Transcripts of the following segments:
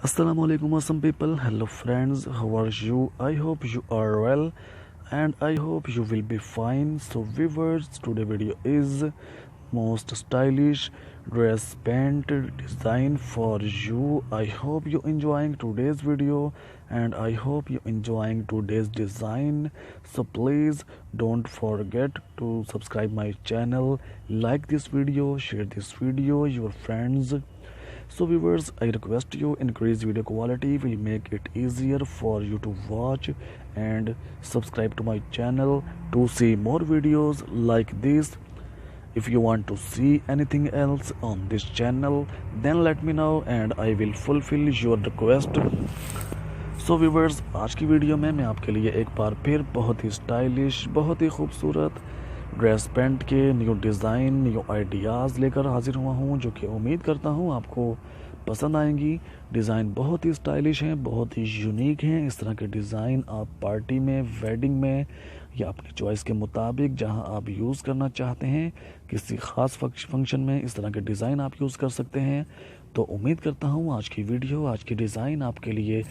Assalamu alaikum awesome people. Hello friends, how are you? I hope you are well and I hope you will be fine. So viewers, today video is most stylish dress pant design for you. I hope you enjoying today's video and I hope you enjoying today's design. So please don't forget to subscribe my channel, like this video, share this video your friends. So viewers, I request you increase video quality will make it easier for you to watch and subscribe to my channel to see more videos like this. If you want to see anything else on this channel, then let me know and I will fulfill your request. So viewers, आज की video में मैं आपके लिए एक बार फिर बहुत ही stylish, बहुत ही खूबसूरत ड्रेस पैंट के न्यू डिज़ाइन, न्यू आइडियाज़ लेकर हाजिर हुआ हूँ, जो कि उम्मीद करता हूँ आपको पसंद आएंगी। डिज़ाइन बहुत ही स्टाइलिश हैं, बहुत ही यूनिक हैं। इस तरह के डिज़ाइन आप पार्टी में, वेडिंग में या अपनी चॉइस के मुताबिक जहां आप यूज़ करना चाहते हैं, किसी ख़ास फंक्शन में इस तरह के डिज़ाइन आप यूज़ कर सकते हैं। तो उम्मीद करता हूं आज की वीडियो, आज की डिज़ाइन आपके लिए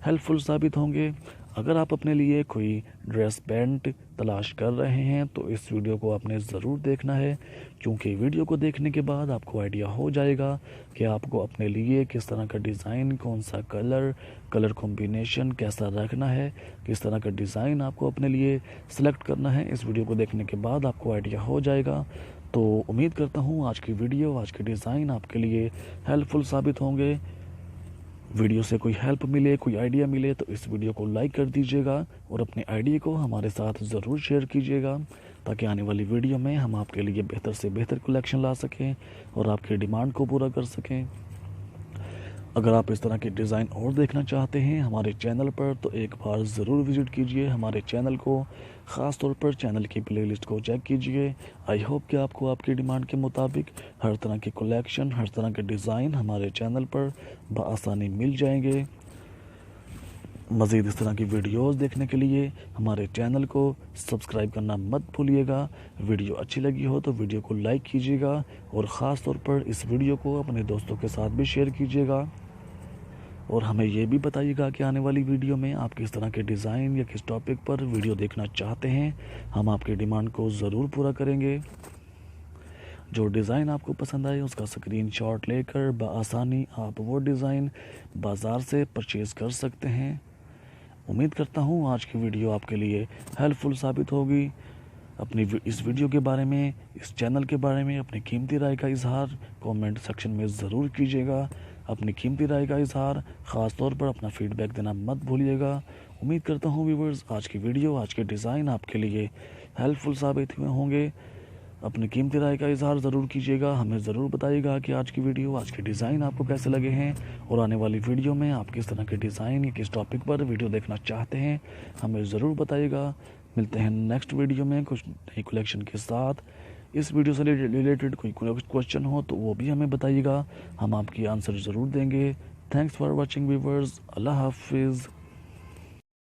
हेल्पफुल साबित होंगे। अगर आप अपने लिए कोई ड्रेस पैंट तलाश कर रहे हैं तो इस वीडियो को आपने ज़रूर देखना है, क्योंकि वीडियो को देखने के बाद आपको आइडिया हो जाएगा कि आपको अपने लिए किस तरह का डिज़ाइन, कौन सा कलर कॉम्बिनेशन कैसा रखना है, किस तरह का डिज़ाइन आपको अपने लिए सेलेक्ट करना है। इस वीडियो को देखने के बाद आपको आइडिया हो जाएगा। तो उम्मीद करता हूँ आज की वीडियो, आज के डिज़ाइन आपके लिए हेल्पफुल साबित होंगे। वीडियो से कोई हेल्प मिले, कोई आइडिया मिले तो इस वीडियो को लाइक कर दीजिएगा और अपने आइडिया को हमारे साथ ज़रूर शेयर कीजिएगा, ताकि आने वाली वीडियो में हम आपके लिए बेहतर से बेहतर कलेक्शन ला सकें और आपकी डिमांड को पूरा कर सकें। अगर आप इस तरह के डिज़ाइन और देखना चाहते हैं हमारे चैनल पर तो एक बार ज़रूर विज़िट कीजिए हमारे चैनल को, ख़ास तौर पर चैनल की प्लेलिस्ट को चेक कीजिए। आई होप कि आपको आपकी डिमांड के मुताबिक हर तरह की कलेक्शन, हर तरह के डिज़ाइन हमारे चैनल पर बआसानी मिल जाएंगे। मज़ीद इस तरह की वीडियोस देखने के लिए हमारे चैनल को सब्सक्राइब करना मत भूलिएगा। वीडियो अच्छी लगी हो तो वीडियो को लाइक कीजिएगा और ख़ास तौर पर इस वीडियो को अपने दोस्तों के साथ भी शेयर कीजिएगा। और हमें ये भी बताइएगा कि आने वाली वीडियो में आप किस तरह के डिज़ाइन या किस टॉपिक पर वीडियो देखना चाहते हैं। हम आपकी डिमांड को ज़रूर पूरा करेंगे। जो डिज़ाइन आपको पसंद आए उसका स्क्रीनशॉट लेकर बआसानी आप वो डिज़ाइन बाज़ार से परचेज़ कर सकते हैं। उम्मीद करता हूँ आज की वीडियो आपके लिए हेल्पफुल साबित होगी। अपनी इस वीडियो के बारे में, इस चैनल के बारे में अपनी कीमती राय का इजहार कमेंट सेक्शन में ज़रूर कीजिएगा। अपनी कीमती राय का इजहार, ख़ास तौर पर अपना फीडबैक देना मत भूलिएगा। उम्मीद करता हूँ व्यूवर्स आज की वीडियो, आज के डिज़ाइन आपके लिए हेल्पफुल साबित हुए होंगे। अपनी कीमती राय का इजहार ज़रूर कीजिएगा, हमें ज़रूर बताइएगा कि आज की वीडियो, आज के डिज़ाइन आपको कैसे लगे हैं और आने वाली वीडियो में आप किस तरह के डिज़ाइन या किस टॉपिक पर वीडियो देखना चाहते हैं, हमें ज़रूर बताइएगा। मिलते हैं नेक्स्ट वीडियो में कुछ नई कलेक्शन के साथ। इस वीडियो से रिलेटेड कोई क्वेश्चन हो तो वो भी हमें बताइएगा, हम आपकी आंसर ज़रूर देंगे। Thanks for watching viewers. अल्लाह हाफिज़।